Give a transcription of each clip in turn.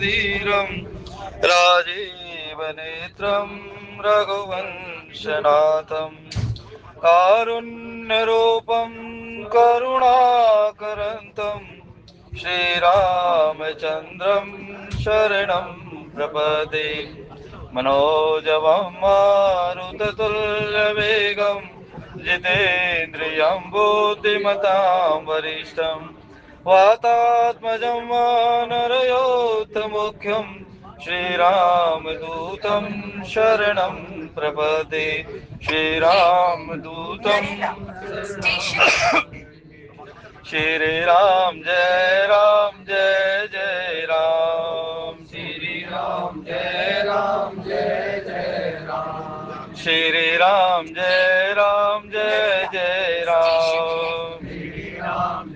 धीरं राजीवनेत्रं रघुवंशनाथं कारुण्यरूपं करुणाकरन्तं श्रीरामचन्द्रं शरणं प्रपदे मनोजवं मारुततुल्यवेगं जितेन्द्रियं बुद्धिमतां वरिष्ठं वातात्मजं वानरयोत्तमुख्यं श्रीरामदूतं शरणं प्रपदे श्रीरामदूतं श्री राम जय जय राम श्री राम जय जय राम श्री राम जय जय राम श्री राम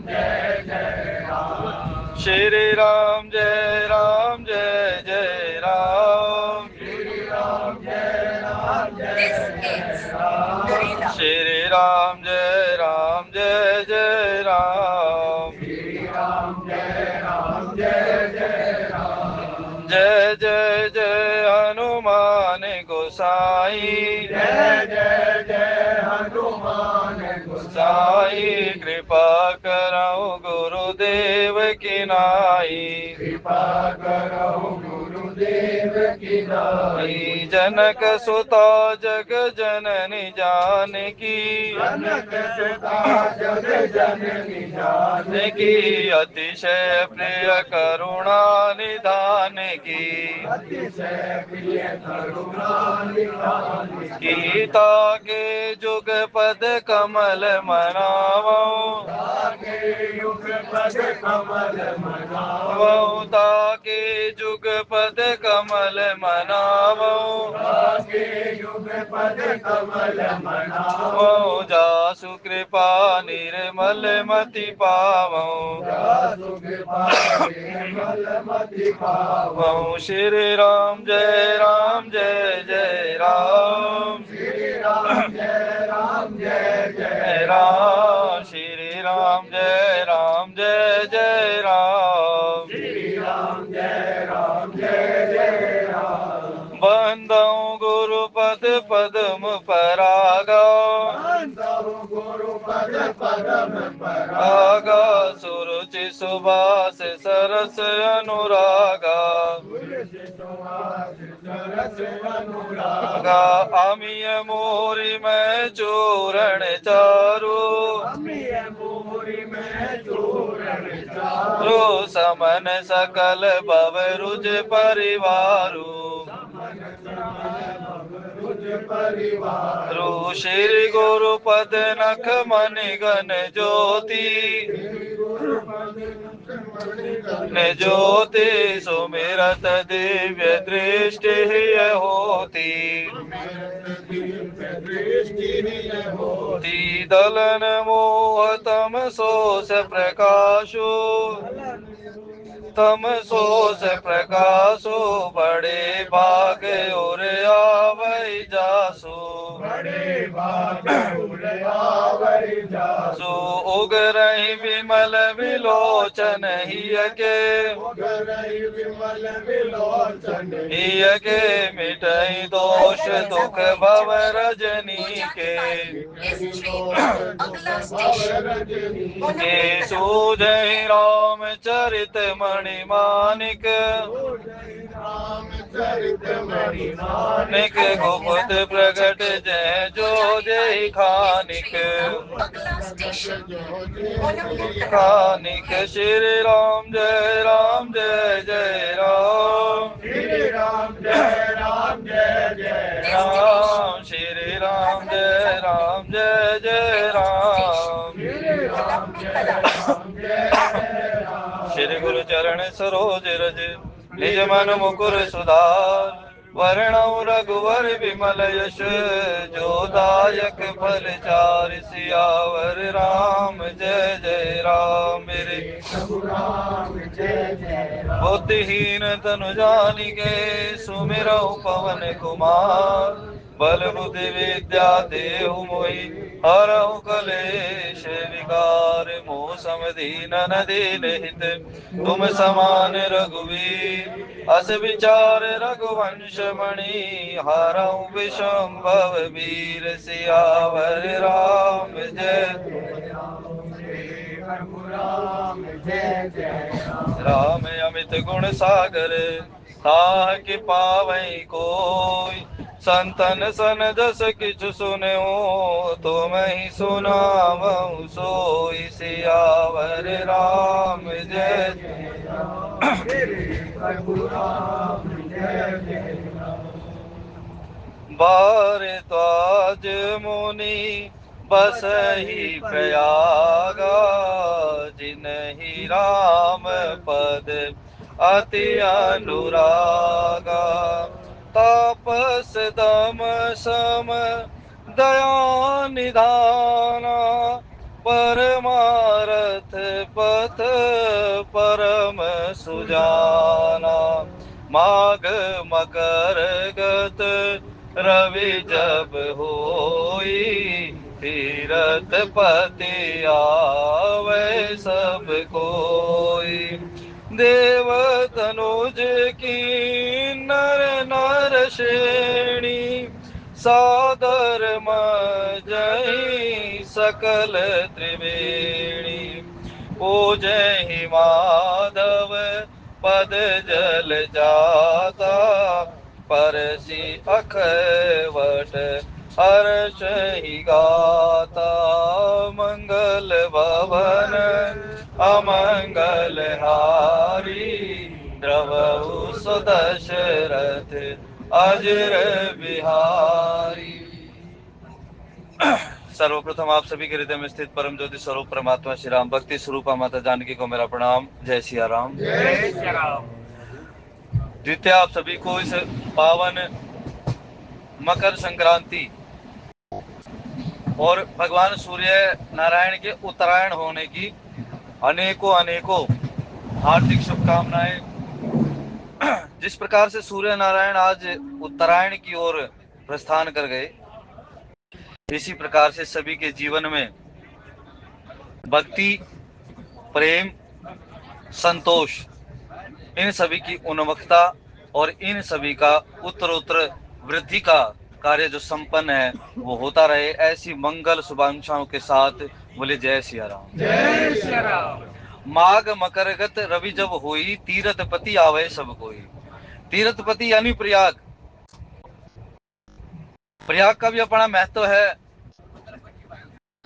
जय जय राम श्री राम जय जय राम श्री राम जय जय राम श्री राम जय जय राम श्री राम जय राम जय जय हनुमान गोसाई जय हनुमान गोसाई कृपा करो गुरुदेव की नाई कृपा करो गुरुदेव की नाई जनक सुता जग जननी जानकी जनक सुता जग जननी जानकी अतिशय प्रिय करुणा निधान की अतिशय प्रिय करुणा निधान की ताके जुग पद कमल मनावो ताके जुग पद कमल मनावो ताके जुग पद कमल मनावो ताके जुग पद कमल मनावो जासु कृपा निर्मल मति पावो जासु कृपा निर्मल मति पावो श्री राम जय जय राम श्री राम जय जय राम श्री राम जय जय राम श्री राम जय जय राम बंदो गुरुपद पद्म परागा बंदो गुरुपद पद्म परागा सुरुचि सुभाष सरस अनुरागा अमीय मोरी में चूरण चारू अमीय मोरी में चूरण चारू समन सकल भव रुज परिवारू श्री गुरुपद नख मणि गण ज्योति ज्योति सुमिरत दिव्य दृष्टि होती दलन मोह तम सोस प्रकाशो तम सोस प्रकाशो बड़े भाग और आवै जासो बड़े भाग और आवै जासो उगरहि विमल विलोचन हिय के उगरहि विमल विलोचन हिय के मिटई दोष दुख भव रजनी के सूझहि राम चरित मणि मानिक निक गुप्त प्रगट जय जो जय खानिक खानिक श्री राम जय जय राम श्री राम जय जय राम श्री राम जय जय राम श्री गुरु चरण सरोज रज निज मन मुकुर सुधार वर्णौ रघुवर विमल यश जोदायक फल चार सियावर राम जय राम मेरे बुद्धिहीन तनु जानिके सुमिरौ पवन कुमार बल बुद्धि विद्या देहु मोहि हरहु कलेश विकार मोह समदीन दीन हित तुम समान रघुवीर अस विचार रघुवंश मणि हरहु विषंभव वीर सियावर राम जय राम अमित गुण सागर ताहि पावै कोई संतन सन जस किछु सुनऊ तुम ही सुनावऊ सोई सियावर राम जय भारद्वाज मुनि बसहि प्रयागा जिनहि राम पद अति अनुरागा तापस दम सम दया निधाना परमारथ पथ परम सुजाना माघ मकर गत रवि जब होई तीरथ पति आवे सब कोई देव तनुज की नर नर श्रेणी सादर मजहि सकल त्रिवेणी पूजहि माधव पद जल जाता परसि अखवट हर्षहि गाता मंगल भवन अमंगल हारी द्रवहु सुदशरथ अजर बिहारी। सर्वप्रथम आप सभी के हृदय में स्थित परम ज्योति स्वरूप परमात्मा श्री राम भक्ति स्वरूपा माता जानकी को मेरा प्रणाम। जय सिया राम। जय सिया राम। द्वितीय आप सभी को इस पावन मकर संक्रांति और भगवान सूर्य नारायण के उत्तरायण होने की अनेकों अनेकों हार्दिक शुभकामनाएं। जिस प्रकार से सूर्य नारायण आज उत्तरायण की ओर प्रस्थान कर गए, इसी प्रकार से सभी के जीवन में भक्ति, प्रेम, संतोष, इन सभी की उन्मुखता और इन सभी का उत्तरोत्तर वृद्धि का कार्य जो संपन्न है वो होता रहे, ऐसी मंगल शुभाकांक्षाओं के साथ बोले जय सिया राम। जय सिया राम। माघ मकरगत रवि जब होई तीर्थपति आवे सब कोई। तीर्थपति यानी प्रयाग। प्रयाग का भी अपना महत्व है,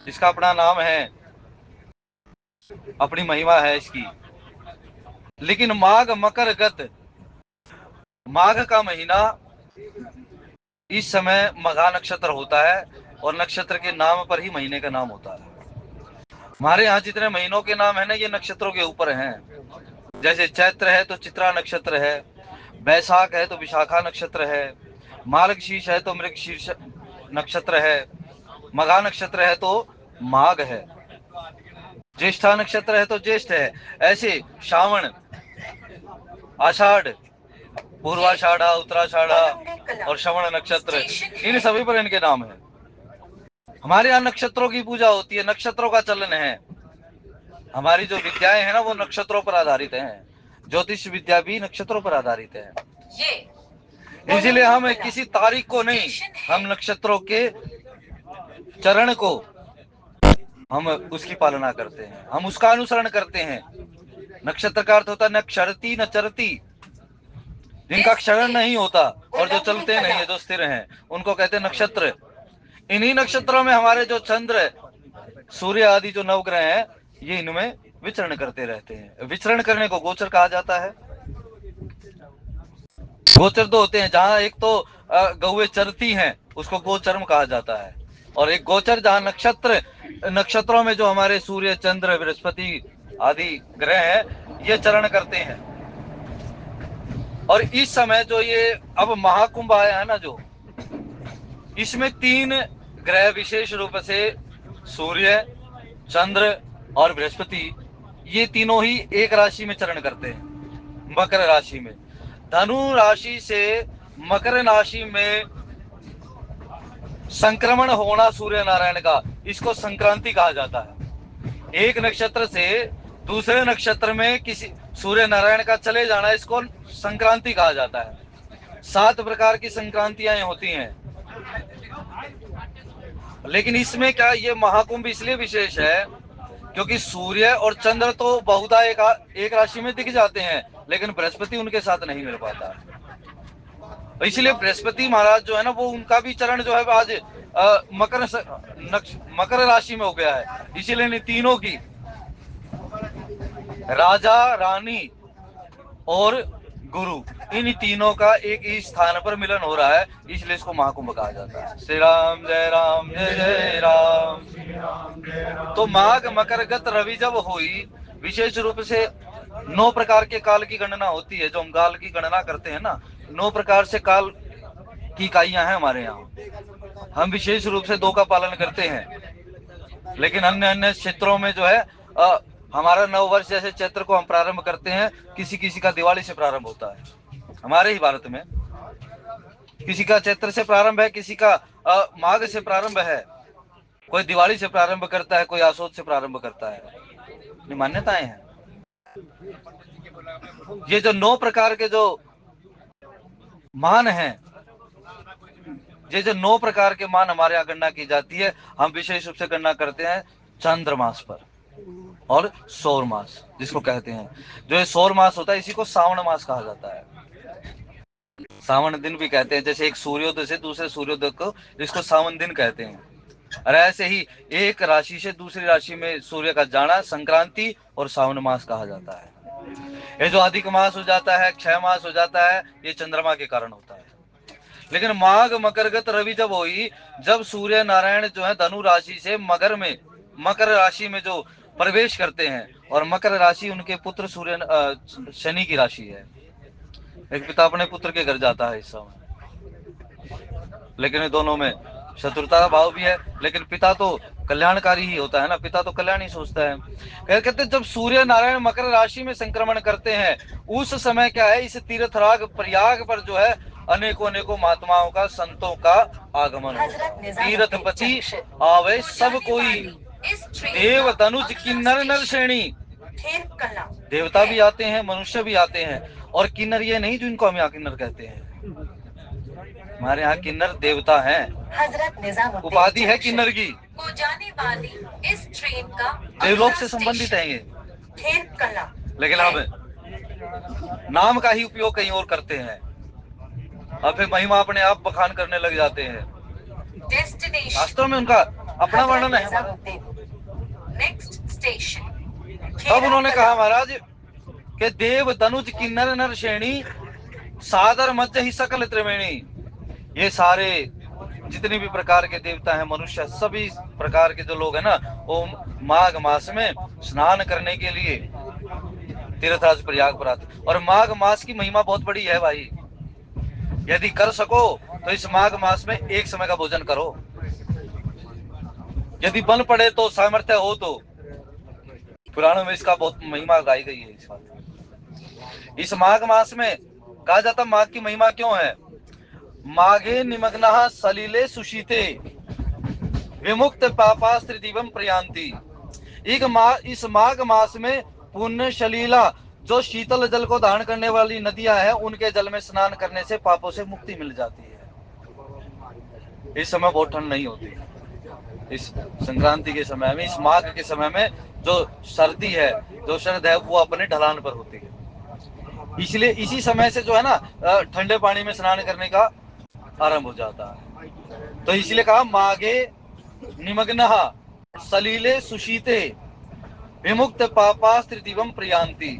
इसका अपना नाम है, अपनी महिमा है इसकी। लेकिन माघ मकरगत, माघ का महीना, इस समय मघा नक्षत्र होता है और नक्षत्र के नाम पर ही महीने का नाम होता है। हमारे यहाँ जितने महीनों के नाम है ना, ये नक्षत्रों के ऊपर हैं। जैसे चैत्र है तो चित्रा नक्षत्र है, बैसाख है तो विशाखा नक्षत्र है, मार्गशीर्ष है तो मृगशीर्ष नक्षत्र है, मघा नक्षत्र है तो माघ है, ज्येष्ठा नक्षत्र है तो ज्येष्ठ है। ऐसे श्रावण, आषाढ़, पूर्वाषाढ़ा, उत्तराषाढ़ा और श्रवण नक्षत्र, इन सभी पर इनके नाम है। हमारे यहाँ नक्षत्रों की पूजा होती है, नक्षत्रों का चलन है। हमारी जो विद्याएं हैं ना वो नक्षत्रों पर आधारित हैं। ज्योतिष विद्या भी नक्षत्रों पर आधारित है। इसलिए हम किसी तारीख को नहीं, हम नक्षत्रों के चरण को हम उसकी पालना करते हैं, हम उसका अनुसरण करते हैं। नक्षत्र का अर्थ होता है न क्षरती न चरती, जिनका क्षरण नहीं होता और जो चलते नहीं है, जो स्थिर हैं, उनको कहते हैं नक्षत्र। इन्हीं नक्षत्रों में हमारे जो चंद्र, सूर्य आदि जो नवग्रह हैं, ये इनमें विचरण करते रहते हैं। विचरण करने को गोचर कहा जाता है। गोचर दो होते हैं, जहां एक तो गौएं चरती हैं उसको गोचर्म कहा जाता है, और एक गोचर जहां नक्षत्रों में जो हमारे सूर्य, चंद्र, बृहस्पति आदि ग्रह हैं ये चरण करते हैं। और इस समय जो ये अब महाकुंभ आया है ना, जो इसमें 3 ग्रह विशेष रूप से सूर्य, चंद्र और बृहस्पति, ये तीनों ही एक राशि में चरण करते हैं, मकर राशि में। धनु राशि से मकर राशि में संक्रमण होना सूर्य नारायण का, इसको संक्रांति कहा जाता है। एक नक्षत्र से दूसरे नक्षत्र में किसी सूर्य नारायण का चले जाना, इसको संक्रांति कहा जाता है। 7 प्रकार की संक्रांतियां होती हैं, लेकिन इसमें क्या, ये महाकुंभ इसलिए विशेष है क्योंकि सूर्य और चंद्र तो बहुधा एक राशि में दिख जाते हैं, लेकिन बृहस्पति उनके साथ नहीं मिल पाता। इसलिए बृहस्पति महाराज जो है ना, वो उनका भी चरण जो है आज मकर राशि में हो गया है। इसीलिए इन तीनों की, राजा, रानी और गुरु, इन तीनों का एक ही स्थान पर मिलन हो रहा है, इसलिए इसको महाकुंभ कहा जाता है। श्री राम जय राम जय जय राम। तो माघ मकर गत रवि जब हुई, विशेष रूप से 9 प्रकार के काल की गणना होती है। जो हम काल की गणना करते हैं ना, 9 प्रकार से काल की इकाइयां हैं हमारे यहाँ। हम विशेष रूप से 2 का पालन करते हैं, लेकिन अन्य अन्य क्षेत्रों में जो है हमारा नव वर्ष जैसे चैत्र को हम प्रारंभ करते हैं, किसी किसी का दिवाली से प्रारंभ होता है। हमारे ही भारत में किसी का चैत्र से प्रारंभ है, किसी का माघ से प्रारंभ है, कोई दिवाली से प्रारंभ करता है, कोई आसोद से प्रारंभ करता है। ये मान्यताएं हैं। ये जो 9 प्रकार के जो मान हैं, ये जो 9 प्रकार के मान हमारे यहाँ गणना की जाती है, हम विशेष रूप से गणना करते हैं चंद्र मास पर और सौर मास जिसको कहते हैं। जो ये सौर मास होता है, इसी को श्रावण मास कहा जाता है। सावन दिन भी कहते हैं, जैसे एक सूर्योदय से दूसरे सूर्योदय को, इसको सावन दिन कहते हैं। और ऐसे ही एक राशि से दूसरी राशि में सूर्य का जाना संक्रांति और सावन मास कहा जाता है। ये जो अधिक मास हो जाता है, क्षय मास हो जाता है, ये चंद्रमा के कारण होता है। लेकिन माघ मकरगत रवि जब हुई, जब सूर्य नारायण जो है धनु राशि से मकर राशि में जो प्रवेश करते हैं, और मकर राशि उनके पुत्र सूर्य शनि की राशि है। एक पिता अपने पुत्र के घर जाता है इस समय, लेकिन दोनों में शत्रुता का भाव भी है, लेकिन पिता तो कल्याणकारी ही होता है ना, पिता तो कल्याण ही सोचता है। कहते जब सूर्य नारायण मकर राशि में संक्रमण करते हैं, उस समय क्या है, इस तीर्थराज प्रयाग पर जो है अनेकों महात्माओं का, संतों का आगमन होता है। तीर्थपति आवे सब कोई, देव तनुज किन्नर नर श्रेणी। देवता भी आते हैं, मनुष्य भी आते हैं, और किन्नर ये नहीं जो इनको हम यहाँ किन्नर कहते हैं। हमारे यहाँ किन्नर देवता हैं, उपाधि है किन्नर की, जाने वाली इस ट्रेन का देवलोक से संबंधित है ये। लेकिन अब नाम का ही उपयोग कहीं और करते हैं, अब फिर महिमा अपने आप बखान करने लग जाते हैं। वास्तव में उनका अपना वर्णन है। Next station. तब उन्होंने कहा महाराज कि देव तनुज किन्नर नर श्रेणी, सादर मध्य ही सकल त्रिवेणी। ये सारे जितने भी प्रकार के देवता हैं, मनुष्य, सभी प्रकार के जो लोग हैं ना, वो माघ मास में स्नान करने के लिए तीर्थराज प्रयाग पर आते। और माघ मास की महिमा बहुत बड़ी है भाई। यदि कर सको तो इस माघ मास में एक समय का भोजन करो, यदि बन पड़े तो, सामर्थ्य हो तो। पुराणों में इसका बहुत महिमा गाई गई है। इस बात इस माघ मास में कहा जाता, माघ की महिमा क्यों है। माघे निमग्नः सलिले सुशीते, विमुक्त पापास्त्रिदिवम प्रयान्ति। इस माघ मास में पुण्य शलीला, जो शीतल जल को धारण करने वाली नदियां हैं, उनके जल में स्नान करने से पापों से मुक्ति मिल जाती है। इस समय बहुत ठंड नहीं होती। इस संक्रांति के समय में, इस माघ के समय में जो सर्दी है, जो शरद है, वो अपने ढलान पर होती है। इसलिए इसी समय से जो है ना, ठंडे पानी में स्नान करने का आरंभ हो जाता है। तो इसलिए कहा माघे निमग्नः सलिले सुशीते, विमुक्त पापास्त्रिदिवम प्रयान्ति।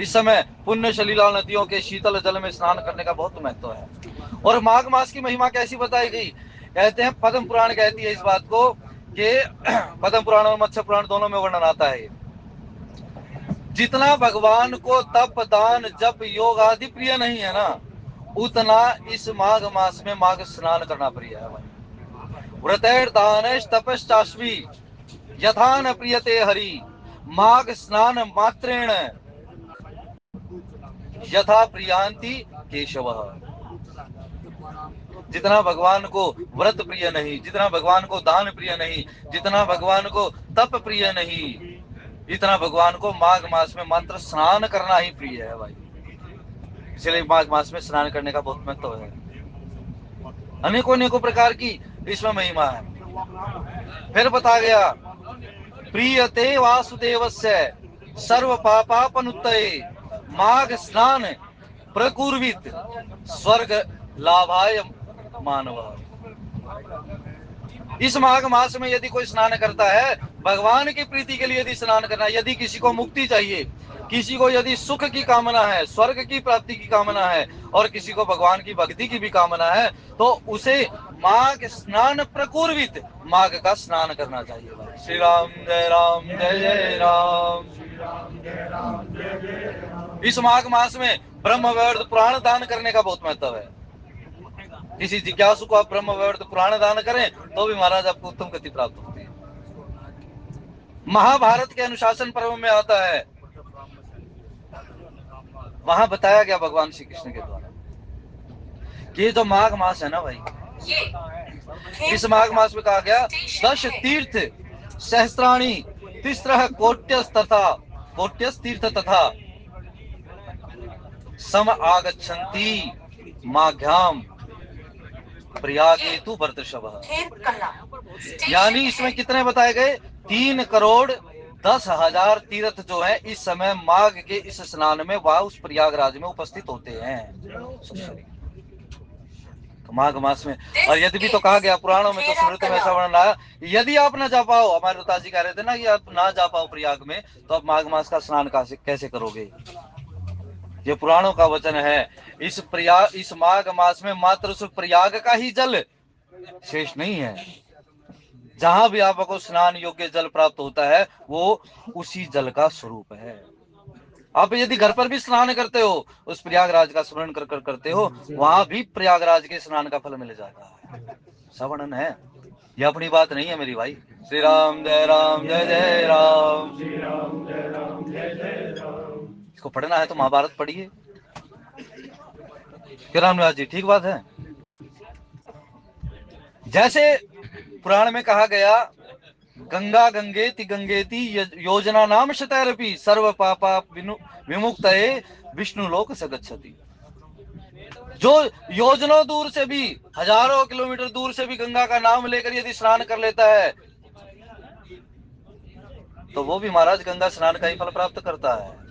इस समय पुण्य शलीला नदियों के शीतल जल में स्नान करने का बहुत महत्व है। और माघ मास की महिमा कैसी बताई गई, कहते हैं पद्म पुराण कहती है इस बात को कि पद्म पुराण और मत्स्य पुराण दोनों में वर्णन आता है, जितना भगवान को तप दान जप योग आदि प्रिय नहीं है ना, उतना इस माघ मास में माघ स्नान करना प्रिय है। व्रतैर दानेश तपश्चास्मि यथा न प्रियते हरि, माघ स्नान मात्रेण यथा प्रियांति केशवः। जितना भगवान को व्रत प्रिय नहीं, जितना भगवान को दान प्रिय नहीं, जितना भगवान को तप प्रिय नहीं, इतना भगवान को माघ मास में मात्र स्नान करना ही प्रिय है भाई। इसलिए माघ मास में स्नान करने का बहुत महत्व है। अनेकों अनेकों प्रकार की इसमें महिमा है। फिर बता गया, प्रियते वासुदेवस्य सर्व पापापनुत्तये माघ स्नान प्रकुर्वित स्वर्ग लाभाय मानव। इस माघ मास में यदि कोई स्नान करता है, भगवान की प्रीति के लिए यदि स्नान करना, यदि किसी को मुक्ति चाहिए, किसी को यदि सुख की कामना है, स्वर्ग की प्राप्ति की कामना है, और किसी को भगवान की भक्ति की भी कामना है, तो उसे माघ स्नान प्रकुर्वित, माघ का स्नान करना चाहिए भाई। श्री राम जय जय राम। इस माघ मास में ब्रह्म वैवर्त पुराण दान करने का बहुत महत्व है। किसी जिज्ञासु को आप ब्रह्म वैवर्त पुराण दान करें तो भी महाराज आपको उत्तम गति प्राप्त होती है। महाभारत के अनुशासन पर्व में आता है, वहां बताया गया भगवान श्री कृष्ण के द्वारा कि ये जो माघ मास है ना भाई, इस माघ मास में कहा गया 10 तीर्थ सहस्त्राणी तिस्रः कोट्यस तीर्थ तथा सम आगच्छन्ति माघ्याम प्रयागेतु वर्तशवः। यानी इसमें कितने बताए गए? 3,10,00,000 तीर्थ जो है इस समय माघ के इस स्नान में वह उस प्रयागराज में उपस्थित होते हैं। तो माघ मास में, और यदि भी तो कहा गया पुराणों में, तो स्मृति में ऐसा वर्णन आया, यदि आप ना जा पाओ, हमारे पिताजी कह रहे थे ना कि आप ना जा पाओ प्रयाग में, तो आप माघ मास का स्नान कैसे करोगे? ये पुराणों का वचन है। इस माघ मास में मात्र उस प्रयाग का ही जल शेष नहीं है। जहां भी आपको स्नान योग्य जल प्राप्त होता है वो उसी जल का स्वरूप है। आप यदि घर पर भी स्नान करते हो, उस प्रयागराज का स्मरण कर करते हो, वहां भी प्रयागराज के स्नान का फल मिल जाता है। सवर्णन है, ये अपनी बात नहीं है मेरी भाई। श्री राम जय जय राम। इसको पढ़ना है तो महाभारत पढ़िए। रामनिवास जी, ठीक बात है। जैसे पुराण में कहा गया, गंगा गंगेति योजना नाम शतैरपि सर्व पापा विमुक्तये विष्णु लोक स गच्छति। जो योजनों दूर से भी, हजारों किलोमीटर दूर से भी गंगा का नाम लेकर यदि स्नान कर लेता है, तो वो भी महाराज गंगा स्नान का ही फल प्राप्त करता है।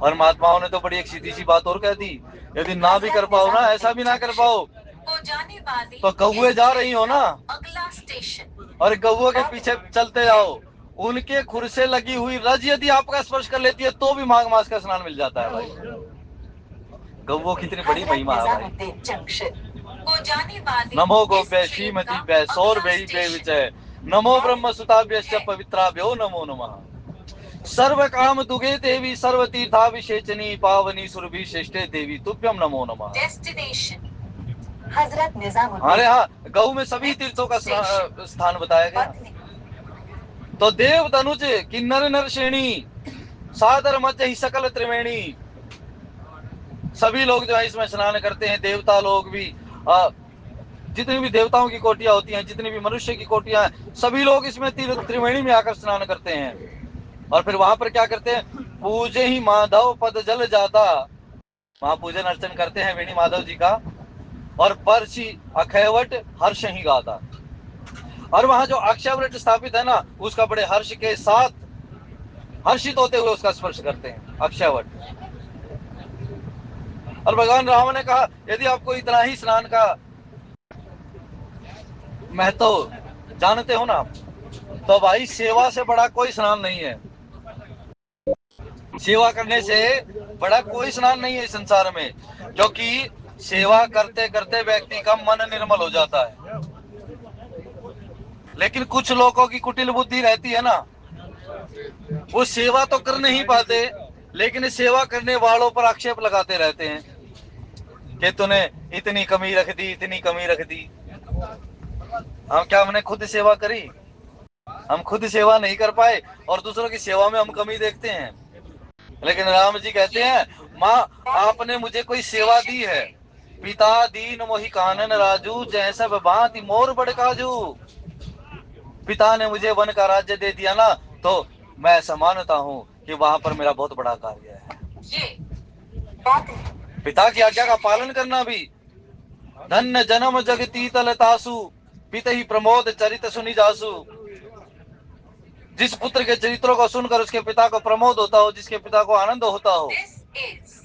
और महात्माओं ने तो बड़ी एक सीधी सी बात और कह दी, यदि ना भी कर पाओ ना, ऐसा भी ना कर पाओ, तो कौवे जा रही हो ना, अगला स्टेशन, और कौवे के पीछे चलते जाओ, उनके खुर से लगी हुई रज यदि आपका स्पर्श कर लेती है तो भी माघ मास का स्नान मिल जाता है भाई। गौवों की इतनी बड़ी महिमा है भाई। नमो गोप्य श्रीमती वै सौर विजय, नमो ब्रह्म सुताभ्यश्च पवित्राभ्यो नमो नमः। सर्व काम दुगे देवी सर्व तीर्था विशेषणी पावनी सुरभि श्रेष्ठे देवी तुभ्यम नमो नमः। डेस्टिनेशन हजरत निजामुद्दीन। अरे हाँ, गौ में सभी तीर्थों का स्थान बताया गया। तो देव तनुज किन्नर नर श्रेणी सादर मध्य ही सकल त्रिवेणी, सभी लोग जो है इसमें स्नान करते हैं। देवता लोग भी, जितनी भी देवताओं की कोटियां होती हैं, जितनी भी मनुष्य की कोटियां हैं, सभी लोग इसमें त्रिवेणी में आकर स्नान करते हैं। और फिर वहां पर क्या करते हैं? पूजे ही माधव पद जल जाता, वहां पूजन अर्चन करते हैं वेणी माधव जी का, और परसी अखैवट हर्ष ही गाता। और वहां जो अक्षयवट स्थापित है ना, उसका बड़े हर्ष के साथ हर्षित होते हुए उसका स्पर्श करते हैं, अक्षयवट। और भगवान राम ने कहा, यदि आपको इतना ही स्नान का महत्व जानते हो ना, तो भाई सेवा से बड़ा कोई स्नान नहीं है। सेवा करने से बड़ा कोई स्नान नहीं है इस संसार में, क्योंकि सेवा करते करते व्यक्ति का मन निर्मल हो जाता है। लेकिन कुछ लोगों की कुटिल बुद्धि रहती है ना, वो सेवा तो कर नहीं पाते, लेकिन सेवा करने वालों पर आक्षेप लगाते रहते हैं कि तूने इतनी कमी रख दी, इतनी कमी रख दी। हम क्या, हमने खुद सेवा करी? हम खुद सेवा नहीं कर पाए और दूसरों की सेवा में हम कमी देखते हैं। लेकिन राम जी कहते हैं, माँ आपने मुझे कोई सेवा दी है, पिता दीन मोहि कानन राजू, जैसा भांति मोर बड़ काजू। पिता ने मुझे वन का राज्य दे दिया ना, तो मैं ऐसा मानता हूँ कि वहां पर मेरा बहुत बड़ा कार्य है। ये बात है। पिता की आज्ञा का पालन करना भी। धन्य जन्म जगती तल तासु, पिता ही प्रमोद चरित सुनि जासु। जिस पुत्र के चरित्रों को सुनकर उसके पिता को प्रमोद होता हो, जिसके पिता को आनंद होता हो। दिस इज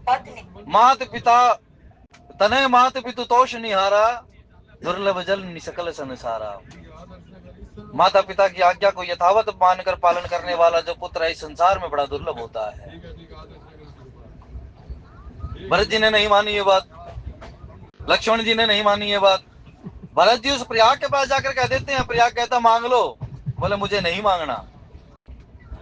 पत्नी। मात पिता तनय मात पितु तोष निहारा, दुर्लभ जल निसकल संसारा। माता पिता की आज्ञा को यथावत मानकर पालन करने वाला जो पुत्र है, इस संसार में बड़ा दुर्लभ होता है। भरत जी ने नहीं मानी ये बात, लक्ष्मण जी ने नहीं मानी ये बात। भरत जी उस प्रयाग के पास जाकर कह देते हैं, प्रयाग कहता मांग लो। बोले मुझे नहीं मांगना।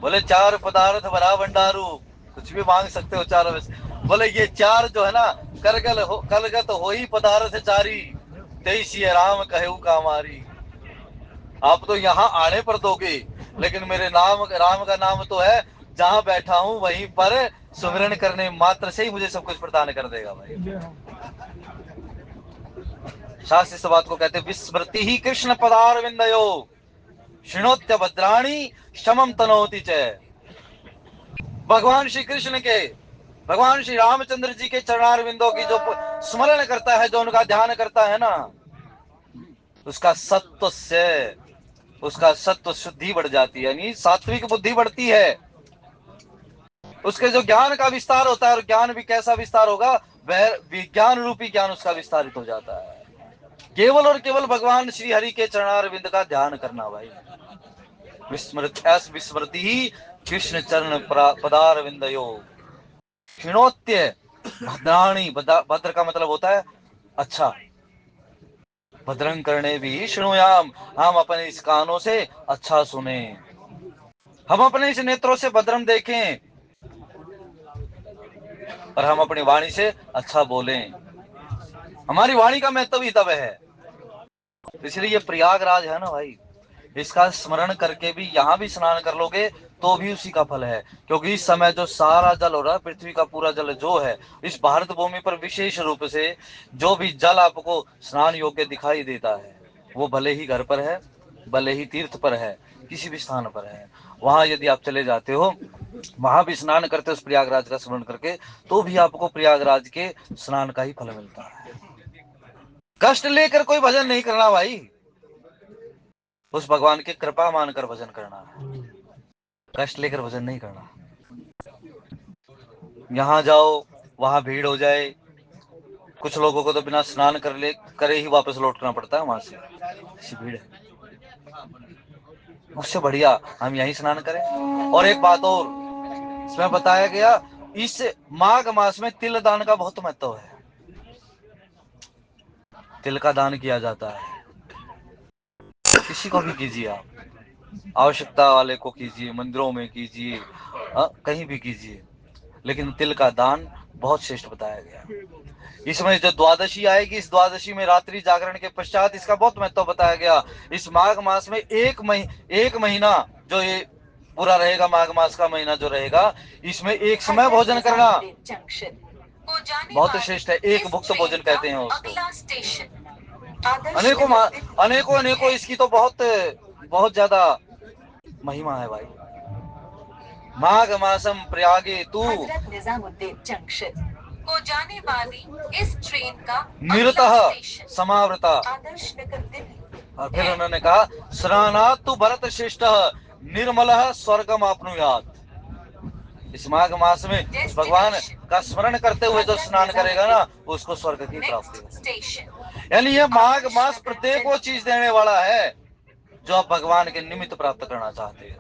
बोले 4 पदार्थ भरा भंडारू, कुछ भी मांग सकते हो चारों में से। बोले ये 4 जो है ना, कलगत हो ही पदार्थ चारी, तेईसी राम कहे कामारी। आप तो यहाँ आने पर दोगे, लेकिन मेरे नाम राम का नाम तो है, जहां बैठा हूं वहीं पर सुमिरन करने मात्र से ही मुझे सब कुछ प्रदान कर देगा भाई। शास्त्र इस बात को कहते विस्मृति ही कृष्ण पदार विंदयो, शृणोत्य भद्राणी शमम तनोति च। भगवान श्री कृष्ण के, भगवान श्री रामचंद्र जी के चरणार विंदों की जो स्मरण करता है, जो उनका ध्यान करता है ना, उसका सत्व शुद्धि बढ़ जाती है, यानी सात्विक बुद्धि बढ़ती है। उसके जो ज्ञान का विस्तार होता है, और ज्ञान भी कैसा विस्तार होगा, वह विज्ञान रूपी ज्ञान उसका विस्तारित हो जाता है। केवल और केवल भगवान श्री हरि के चरणार विंद का ध्यान करना भाई। विस्मृति ही कृष्ण चरण पदार विंदयो, क्षीणोत्य भद्राणी। भद्र का मतलब होता है अच्छा। भद्रं करने भी शृणुयाम, हम अपने इस कानों से अच्छा सुने, हम अपने इस नेत्रों से भद्रम देखें, और हम अपनी वाणी से अच्छा बोलें। हमारी वाणी का महत्व ही तब है। इसलिए ये प्रयागराज है ना भाई, इसका स्मरण करके भी यहाँ भी स्नान कर लोगे तो भी उसी का फल है। क्योंकि इस समय जो सारा जल हो रहा है, पृथ्वी का पूरा जल जो है, इस भारत भूमि पर विशेष रूप से जो भी जल आपको स्नान योग्य दिखाई देता है, वो भले ही घर पर है, भले ही तीर्थ पर है, किसी भी स्थान पर है, वहां यदि आप चले जाते हो, वहां भी स्नान करते हो उस प्रयागराज का स्मरण करके, तो भी आपको प्रयागराज के स्नान का ही फल मिलता है। कष्ट लेकर कोई भजन नहीं करना भाई, उस भगवान की कृपा मानकर भजन करना है, कष्ट लेकर भजन नहीं करना। यहाँ जाओ, वहां भीड़ हो जाए, कुछ लोगों को तो बिना स्नान करे ही वापस लौटना पड़ता है वहां से, ऐसी भीड़ है। उससे बढ़िया हम यहीं स्नान करें। और एक बात और इसमें बताया गया, इस माघ मास में तिल दान का बहुत महत्व है। तिल का दान किया जाता है, किसी को भी कीजिए आप, आवश्यकता वाले को कीजिए, मंदिरों में कीजिए, कहीं भी कीजिए, लेकिन तिल का दान बहुत श्रेष्ठ बताया गया। इसमें जो द्वादशी आएगी, इस द्वादशी में रात्रि जागरण के पश्चात इसका बहुत महत्व बताया गया। इस माघ मास में एक महीना जो ये पूरा रहेगा, माघ मास का महीना जो रहेगा, इसमें एक समय भोजन करना बहुत श्रेष्ठ है। एक भुक्त भोजन कहते हैं उसको। अनेकों इसकी तो बहुत ज्यादा महिमा है भाई। माघ मासम प्रयागे तू, हजरत निजामुद्दीन जंक्शन को जाने वाली इस ट्रेन का निरतः समावृता। आदर्श नगर दिल्ली। और फिर उन्होंने कहा स्नानात् तु भरत श्रेष्ठ निर्मलः स्वर्गम आपनुयात्। इस माघ मास में भगवान का स्मरण करते हुए जो स्नान करेगा ना, उसको स्वर्ग की प्राप्ति होगी। यानी ये माघ मास प्रत्येक वो चीज देने वाला है जो आप भगवान के निमित्त प्राप्त करना चाहते हो।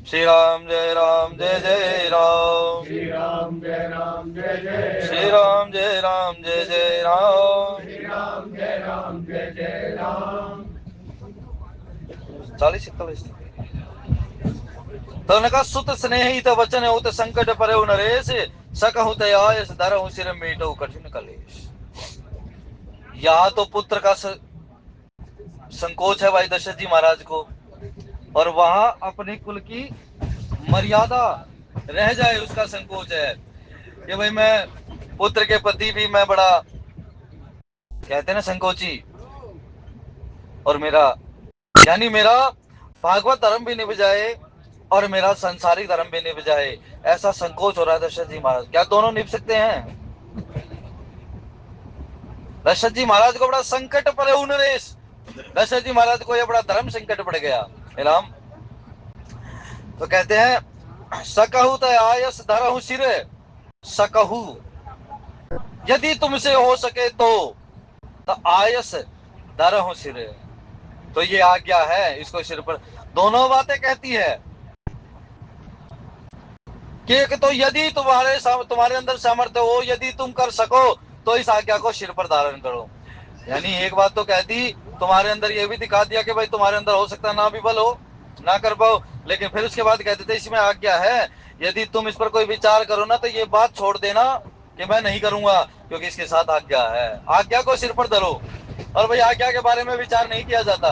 श्री राम जय राम जय जय राम, श्री राम जय राम जय जय श्री राम जय राम जय जय राम, श्री राम जय राम जय जय राम। 40-41। तो उनका सुत स्नेहित वचन उत संकट परे नरेश, सकहु तयायस धरहु सिर मीटौ कठिन कलेश। यहाँ तो पुत्र का संकोच है भाई दशरथ जी महाराज को, और वहां अपने कुल की मर्यादा रह जाए उसका संकोच है कि भाई मैं पुत्र के प्रति भी मैं बड़ा, कहते हैं ना, संकोची, और मेरा यानी मेरा भागवत धर्म भी निभ जाए और मेरा संसारिक धर्म भी निभ जाए, ऐसा संकोच हो रहा है दशरथ जी महाराज। क्या दोनों निभ सकते हैं? दशरथ जी महाराज को बड़ा संकट पड़े उनरेश, दशरथ जी महाराज को यह बड़ा धर्म संकट पड़ गया। राम तो कहते हैं सकहु त आयस धरहु सिर, सकहु यदि तुमसे हो सके तो आयस धरहु सिर। तो ये आज्ञा है इसको सिर पर। दोनों बातें कहती है कि एक तो यदि तुम्हारे अंदर सामर्थ्य हो, यदि तुम कर सको तो इस आज्ञा को सिर पर धारण करो। यानी एक बात तो कहती, तुम्हारे अंदर ये भी दिखा दिया कि भाई तुम्हारे अंदर हो सकता है ना भी बल हो, ना कर पाओ, लेकिन फिर उसके बाद कहते थे इसमें आज्ञा है, यदि तुम इस पर कोई विचार करो ना तो ये बात छोड़ देना कि मैं नहीं करूंगा, क्योंकि इसके साथ आज्ञा है। आज्ञा को सिर पर धरो। और भाई आज्ञा के बारे में विचार नहीं किया जाता।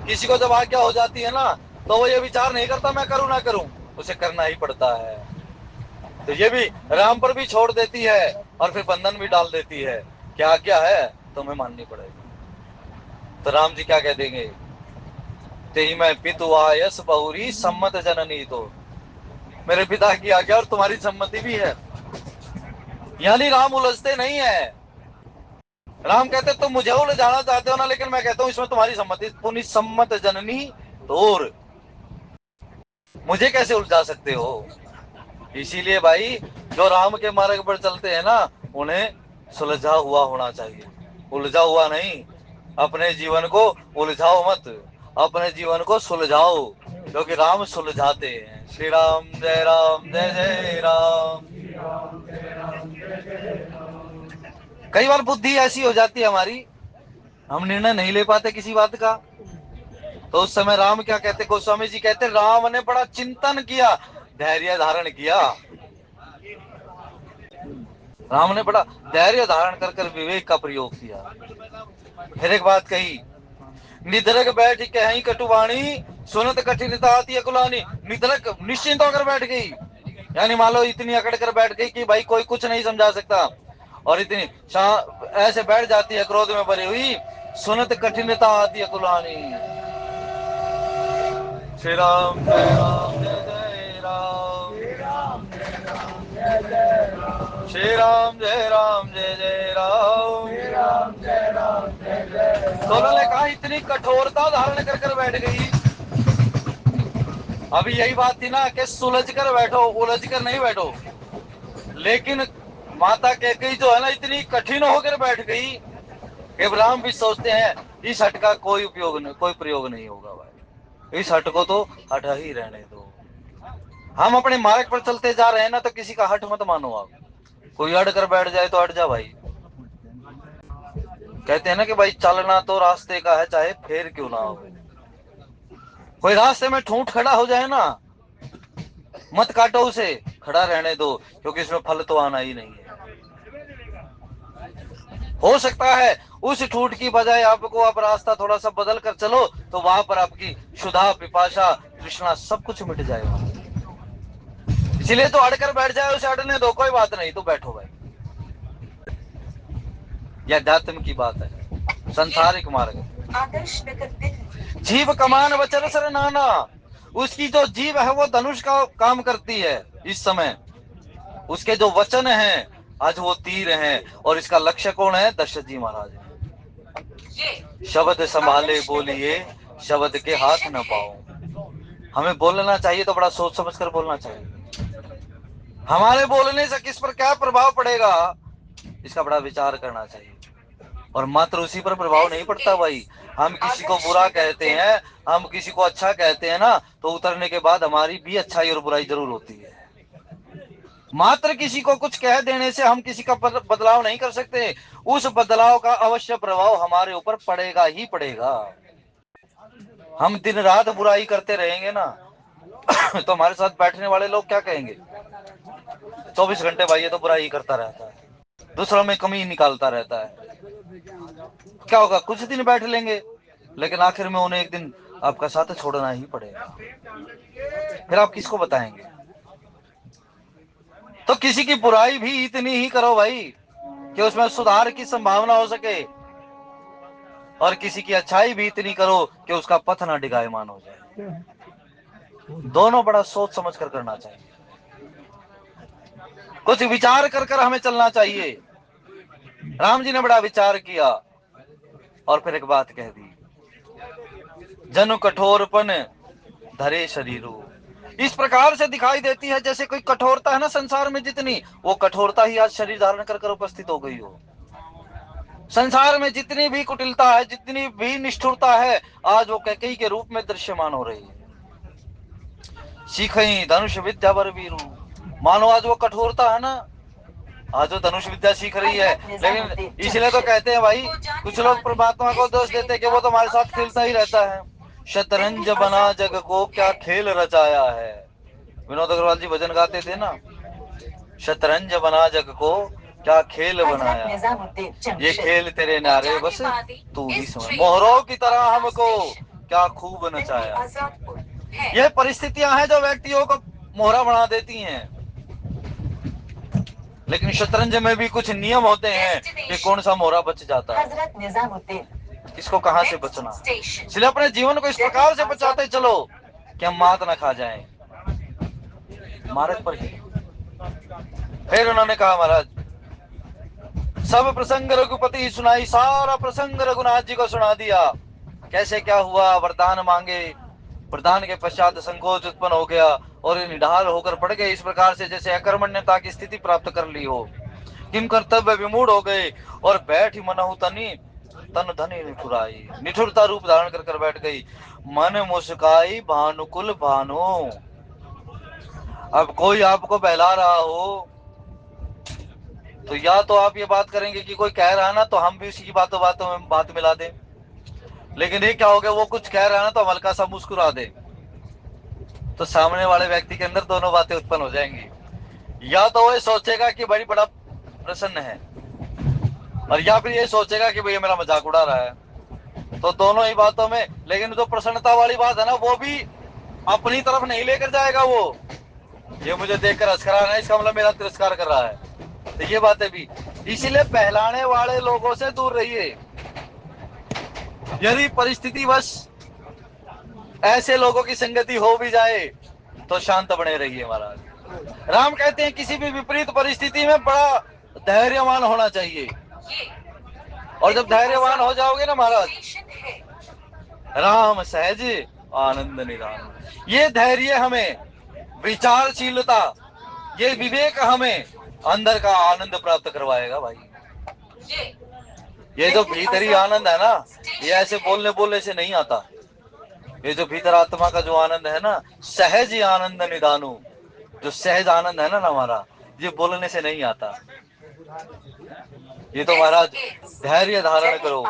किसी को जब आज्ञा हो जाती है ना तो वो ये विचार नहीं करता मैं करूं ना करूं, उसे करना ही पड़ता है। तो ये भी राम पर भी छोड़ देती है और फिर बंधन भी डाल देती है कि आज्ञा है तो हमें माननी पड़ेगी। तो राम जी क्या कह देंगे, तेही मैं पितु आयस बहुरी सम्मत जननी। तो मेरे पिता की आज्ञा और तुम्हारी सम्मति भी है। यानी राम उलझते नहीं है। राम कहते तुम मुझे उलझाना चाहते हो ना, लेकिन मैं कहता हूं इसमें तुम्हारी सम्मति, पुनि सम्मत जननी तोर, मुझे कैसे उलझा सकते हो। इसीलिए भाई जो राम के मार्ग पर चलते हैं ना उन्हें सुलझा हुआ होना चाहिए, उलझा हुआ नहीं। अपने जीवन को उलझाओ मत, अपने जीवन को सुलझाओ, क्योंकि राम सुलझाते हैं। श्री राम जय राम जय जय राम। कई बार बुद्धि ऐसी हो जाती है हमारी, हम निर्णय नहीं ले पाते किसी बात का। तो उस समय राम क्या कहते, गोस्वामी जी कहते राम ने बड़ा चिंतन किया, धैर्य धारण किया। राम ने बड़ा धैर्य धारण कर कर विवेक का प्रयोग किया। फिर एक बात कही, निधरक बैठ कहीं कटुवाणी, सुनत कठिनता आती अकुलानी। निधरक निश्चिंत होकर बैठ गई, यानी मान लो इतनी अकड़ कर बैठ गई कि भाई कोई कुछ नहीं समझा सकता, और इतनी ऐसे बैठ जाती है क्रोध में भरी हुई। सुनत कठिनता आती अकुलानी। श्री राम जय राम जय जय राम। श्री राम जय राम जय जय राम। तो उन्होंने कहा इतनी कठोरता धारण कर कर बैठ गई। अभी यही बात थी ना कि सुलझ कर बैठो, उलझ कर नहीं बैठो। लेकिन माता कैकेयी जो है ना इतनी कठिन होकर बैठ गई कि राम भी सोचते हैं इस हट का कोई उपयोग नहीं, कोई प्रयोग नहीं होगा भाई, इस हट को तो हटा ही रहने दो। हम अपने मार्ग पर चलते जा रहे हैं ना, तो किसी का हट मत मानो आप। कोई अड़ कर बैठ जाए तो अड़ जा भाई। कहते हैं ना कि भाई चलना तो रास्ते का है, चाहे फेर क्यों ना हो। कोई रास्ते में ठूंठ खड़ा हो जाए ना, मत काटो उसे, खड़ा रहने दो, क्योंकि इसमें फल तो आना ही नहीं है। हो सकता है उस ठूठ की बजाय आपको आप रास्ता थोड़ा सा बदल कर चलो तो वहां पर आपकी क्षुधा, पिपाशा, तृष्णा सब कुछ मिट जाएगा। इसलिए तो अड़कर बैठ जाए उसे अड़ने दो, कोई बात नहीं, तो बैठो भाई। यह अध्यात्म की बात है, संसारिक मार्ग। आदर्श जीव कमान वचन सर नाना, उसकी जो जीव है वो धनुष का काम करती है इस समय। उसके जो वचन हैं आज वो तीर हैं, और इसका लक्ष्य कौन है, दशरथ जी महाराज है। शब्द संभाले बोलिए, शब्द के हाथ न पाओ। हमें बोलना चाहिए तो बड़ा सोच समझ कर बोलना चाहिए। हमारे बोलने से किस पर क्या प्रभाव पड़ेगा इसका बड़ा विचार करना चाहिए। और मात्र उसी पर प्रभाव नहीं पड़ता भाई। हम किसी को बुरा कहते हैं, हम किसी को अच्छा कहते हैं ना, तो उतरने के बाद हमारी भी अच्छाई और बुराई जरूर होती है। मात्र किसी को कुछ कह देने से हम किसी का बदलाव नहीं कर सकते। उस बदलाव का अवश्य प्रभाव हमारे ऊपर पड़ेगा ही पड़ेगा। हम दिन रात बुराई करते रहेंगे ना तो हमारे साथ बैठने वाले लोग क्या कहेंगे, 24 घंटे भाई ये तो बुराई करता रहता है, दूसरों में कमी निकालता रहता है। क्या होगा, कुछ दिन बैठ लेंगे, लेकिन आखिर में उन्हें एक दिन आपका साथ छोड़ना ही पड़ेगा। फिर आप किसको बताएंगे। तो किसी की बुराई भी इतनी ही करो भाई कि उसमें सुधार की संभावना हो सके, और किसी की अच्छाई भी इतनी करो कि उसका पथ ना डिगायमान हो जाए। दोनों बड़ा सोच समझ कर करना चाहिए, कुछ विचार कर कर हमें चलना चाहिए। राम जी ने बड़ा विचार किया और फिर एक बात कह दी, जनु कठोरपन धरे शरीरू। इस प्रकार से दिखाई देती है जैसे कोई कठोरता है ना संसार में, जितनी वो कठोरता ही आज शरीर धारण कर कर उपस्थित हो गई हो। संसार में जितनी भी कुटिलता है, जितनी भी निष्ठुरता है, आज वो कैकेयी के रूप में दृश्यमान हो रही है। सीखई धनुष विद्या वर वीरू, मानो आज वो कठोरता है ना, आज वो धनुष विद्या सीख रही है। लेकिन इसलिए तो कहते हैं भाई, कुछ लोग परमात्मा को दोष देते हैं कि वो तो हमारे साथ खेलता ही रहता है। शतरंज बना जग को क्या खेल रचाया है। विनोद अग्रवाल जी भजन गाते थे ना, शतरंज बना जग को क्या खेल बनाया, ये खेल तेरे नारे बस तू ही समझ, मोहरों की तरह हमको क्या खूब नचाया। ये परिस्थितियां हैं जो व्यक्तियों को मोहरा बना देती हैं, लेकिन शतरंज में भी कुछ नियम होते हैं कि कौन सा मोहरा बच जाता है, किसको कहां से बचना। इसलिए अपने जीवन को इस प्रकार से बचाते चलो कि हम मात न खा जाएं मार्ग पर ही। फिर उन्होंने कहा, महाराज सब प्रसंग रघुपति सुनाई, सारा प्रसंग रघुनाथ जी को सुना दिया। कैसे क्या हुआ, वरदान मांगे, वरदान के पश्चात संकोच उत्पन्न हो गया और निढाल होकर पड़ गए, इस प्रकार से जैसे अकर्मण्यता की स्थिति प्राप्त कर ली हो। किम कर्तव्य विमूढ़ हो गए और बैठी मनहु तनी तन धनी निठुराई, निठुरता रूप धारण कर कर बैठ गई। मन मुस्काई भानुकुल भानु। अब कोई आपको बहला रहा हो तो या तो आप ये बात करेंगे कि कोई कह रहा है ना तो हम भी उसी की बातों बातों में बात मिला दें, लेकिन ये क्या हो गया, वो कुछ कह रहा है ना तो हम हल्का सा मुस्कुरा दे, तो सामने वाले व्यक्ति के अंदर दोनों बातें उत्पन्न हो जाएंगी। या तो वो सोचेगा कि बड़ी बड़ा प्रसन्न है, और या फिर ये सोचेगा कि भैया मेरा मजाक उड़ा रहा है। तो दोनों ही बातों में, लेकिन जो प्रसन्नता वाली बात है ना, वो भी अपनी तरफ नहीं लेकर जाएगा। वो ये मुझे देखकर हंस रहा है, इसका मतलब मेरा तिरस्कार कर रहा है, तो ये बातें भी। इसीलिए बहलाने वाले लोगों से दूर रहिए। यदि परिस्थिति बस ऐसे लोगों की संगति हो भी जाए तो शांत बने रहिए महाराज। राम कहते हैं किसी भी विपरीत परिस्थिति में बड़ा धैर्यवान होना चाहिए, और जब धैर्यवान हो जाओगे ना महाराज, राम सहज आनंद निधान। ये धैर्य हमें, विचारशीलता, ये विवेक हमें अंदर का आनंद प्राप्त करवाएगा भाई। ये जो भीतरी आनंद है ना, ये ऐसे बोलने बोलने से नहीं आता। ये जो भीतर आत्मा का जो आनंद है ना, सहज आनंद निदानु, जो सहज आनंद है ना हमारा, ये बोलने से नहीं आता। ये तो महाराज धैर्य धारण करो,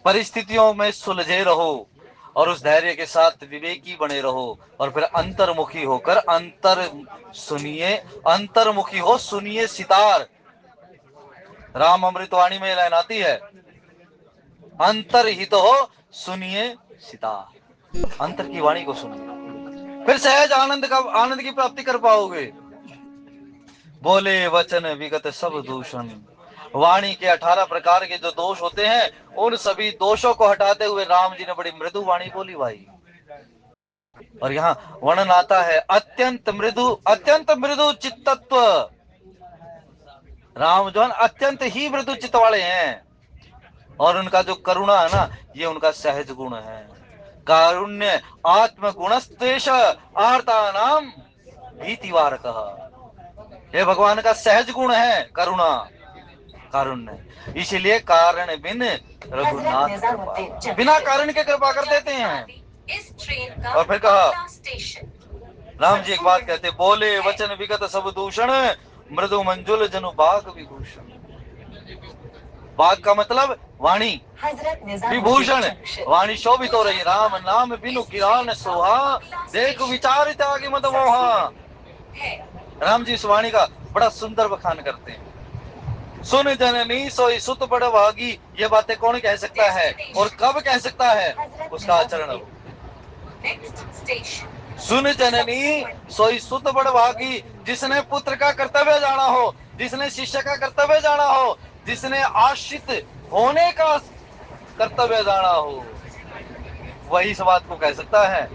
परिस्थितियों में सुलझे रहो, और उस धैर्य के साथ विवेकी बने रहो, और फिर अंतर्मुखी होकर अंतर सुनिए, अंतर्मुखी हो सुनिए सितार। राम अमृतवाणी में लाइन आती है, अंतर्हित हो सुनिए सितार। अंतर की वाणी को सुनिए, फिर सहज आनंद की प्राप्ति कर पाओगे। बोले वचन विगत सब दूषण, वाणी के 18 प्रकार के जो दोष होते हैं, उन सभी दोषों को हटाते हुए राम जी ने बड़ी मृदु वाणी बोली भाई। और यहाँ वर्णन आता है अत्यंत मृदु चित्तत्व। राम जो है अत्यंत ही मृदु चित्त वाले हैं, और उनका जो करुणा है ना, ये उनका सहज गुण है। कारुण्य आत्म गुणस्तेष आर्ता नाम भीतिवार कहा, ये भगवान का सहज गुण है करुणा, कारुण्य। इसलिए कारण बिन रघुनाथ कृपा, बिना कारण के कृपा कर देते हैं। और फिर कहा, राम जी एक बात कहते, बोले वचन विगत सब दूषण, मृदु मंजुल जनु बाग विभूषण। बाग का मतलब वाणी, विभूषण वाणी शोभित हो रही। राम नाम बिनु किरान सोहा, देख विचारित आगे मत मोहा। राम जी इस वाणी का बड़ा सुंदर बखान करते हैं। सुन जननी सोई सुत बड़ भागी, ये बातें कौन कह सकता है और कब कह सकता है, उसका आचरण हो। सुन जननी सोई सुत बड़भागी, जिसने पुत्र का कर्तव्य जाना हो, जिसने शिष्य का कर्तव्य जाना हो, जिसने आश्रित होने का कर्तव्य जाना हो, वही इस बात को कह सकता है।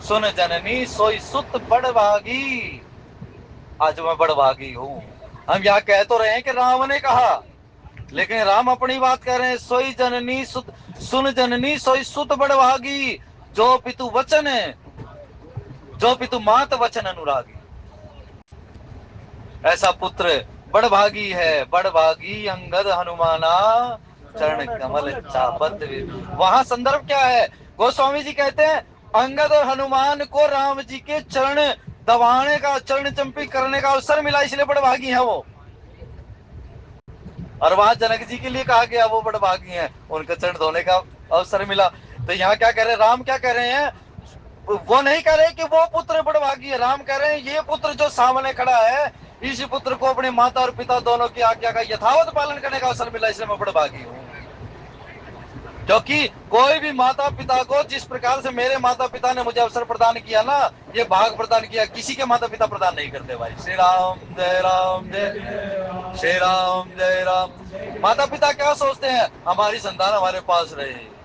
सुन जननी सोई सुत बड़भागी, आज मैं बड़भागी हूं। हम यहाँ कह तो रहे हैं कि राम ने कहा, लेकिन राम अपनी बात कह रहे हैं। सोई जननी सुत, सुन जननी सोई सुत बड़भागी, जो पितु वचन है, जो पितु मात वचन अनुरागी। ऐसा पुत्र बड़भागी है, बड़भागी अंगद हनुमाना, चरण कमल चापत। वहां संदर्भ क्या है? गोस्वामी जी कहते हैं अंगद और हनुमान को राम जी के चरण दबाने का, चरण चंपी करने का अवसर मिला, इसलिए बड़भागी है वो। और वहां जनक जी के लिए कहा गया वो बड़भागी हैं, उनके चरण धोने का अवसर मिला। तो यहाँ क्या कह रहे हैं? राम क्या कह रहे हैं? वो नहीं कह रहे कि वो पुत्र बड़भागी है, राम कह रहे हैं ये पुत्र जो सामने खड़ा है, इसी पुत्र को अपने माता और पिता दोनों की आज्ञा का यथावत पालन करने का अवसर मिला, इसलिए मैं बड़भागी हूँ। क्योंकि कोई भी माता पिता को जिस प्रकार से मेरे माता पिता ने मुझे अवसर प्रदान किया ना, ये भाग प्रदान किया, किसी के माता पिता प्रदान नहीं करते भाई। श्री राम जय राम, जय श्री राम जय राम। माता पिता क्या सोचते हैं? हमारी संतान हमारे पास रहे।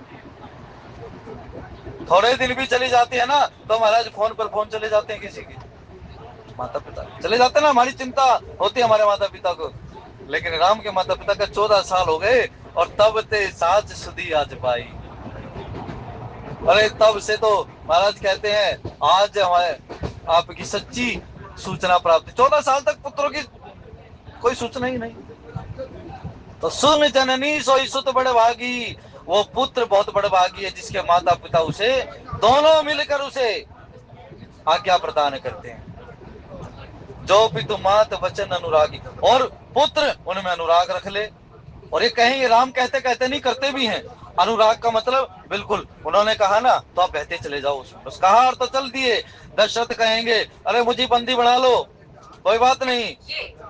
थोड़े दिन भी चली जाती है ना तो महाराज फोन पर फोन चले जाते हैं किसी के, माता पिता चले जाते हैं ना, हमारी चिंता होती है हमारे माता पिता को। लेकिन राम के माता पिता का 14 साल हो गए और तब ते साज सुधी आज पाई। अरे तब से तो महाराज कहते हैं आज हमारे आपकी सच्ची सूचना प्राप्त। 14 साल तक पुत्रों की कोई सूचना ही नहीं। तो सुन जननी सोई सुत बड़भागी, वो पुत्र बहुत बड़भागी है जिसके माता पिता उसे दोनों मिलकर उसे आज्ञा प्रदान करते हैं। जो पितु मात वचन अनुरागी, और पुत्र उनमें अनुराग रख ले। और ये कहेंगे राम कहते कहते नहीं, करते भी हैं। अनुराग का मतलब बिल्कुल, उन्होंने कहा ना तो आप बहते चले जाओ उसमें, बस कहा और तो चल दिए। दशरथ कहेंगे अरे मुझे बंदी बना लो, कोई बात नहीं।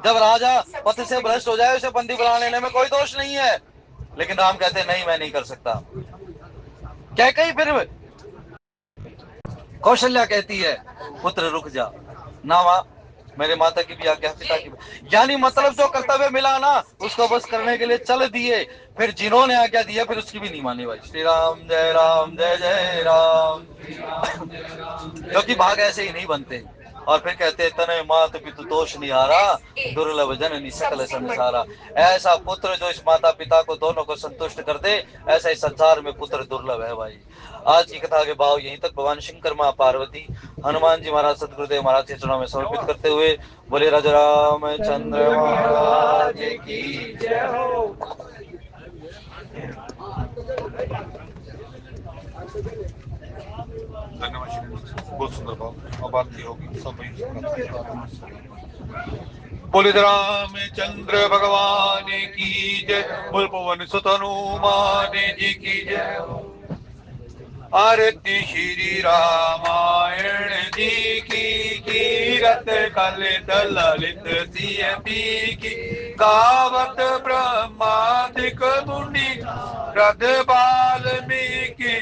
जब राजा पथ से भ्रष्ट हो जाए उसे बंदी बना लेने में कोई दोष नहीं है। लेकिन राम कहते नहीं, मैं नहीं कर सकता। क्या कही फिर कौशल्या कहती है पुत्र रुक जा ना, माँ मेरे माता की भी आज्ञा, पिता की भी। यानी मतलब जो कर्तव्य मिला ना उसको बस करने के लिए चल दिए, फिर जिन्होंने आज्ञा दी है फिर उसकी भी नहीं मानी भाई। श्री राम जय जय राम। क्योंकि भाग ऐसे ही नहीं बनते। और फिर कहते तने मात पितु दोष निहारा, दुर्लभ जननी सकल संसारा। ऐसा पुत्र जो इस माता पिता को दोनों को संतुष्ट कर दे, ऐसा इस संसार में पुत्र दुर्लभ है भाई। आज की कथा के भाव यहीं तक। भगवान शंकर माँ पार्वती हनुमान जी महाराज सदगुरुदेव महाराज के चरणों में समर्पित करते हुए बोले राजा रामचंद्र महाराज की जय हो। धन्यवाद, बहुत सुंदर भाव। अब आरती होगी सब। बोले रामचंद्र भगवान की जय, बोल पवन सुत हनुमान जी की जय। आरती श्री रामायण जी की, कीरत कलित ललित सियति की, गावत ब्रह्मादिक मुनि रद वाल्मीकि,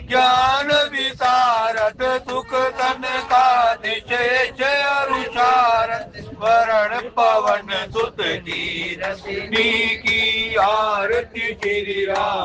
ज्ञान विशारद सुख सनकादिशेष अनुसारद, वरण पवन सुत की रश्मि की। आरती श्री राम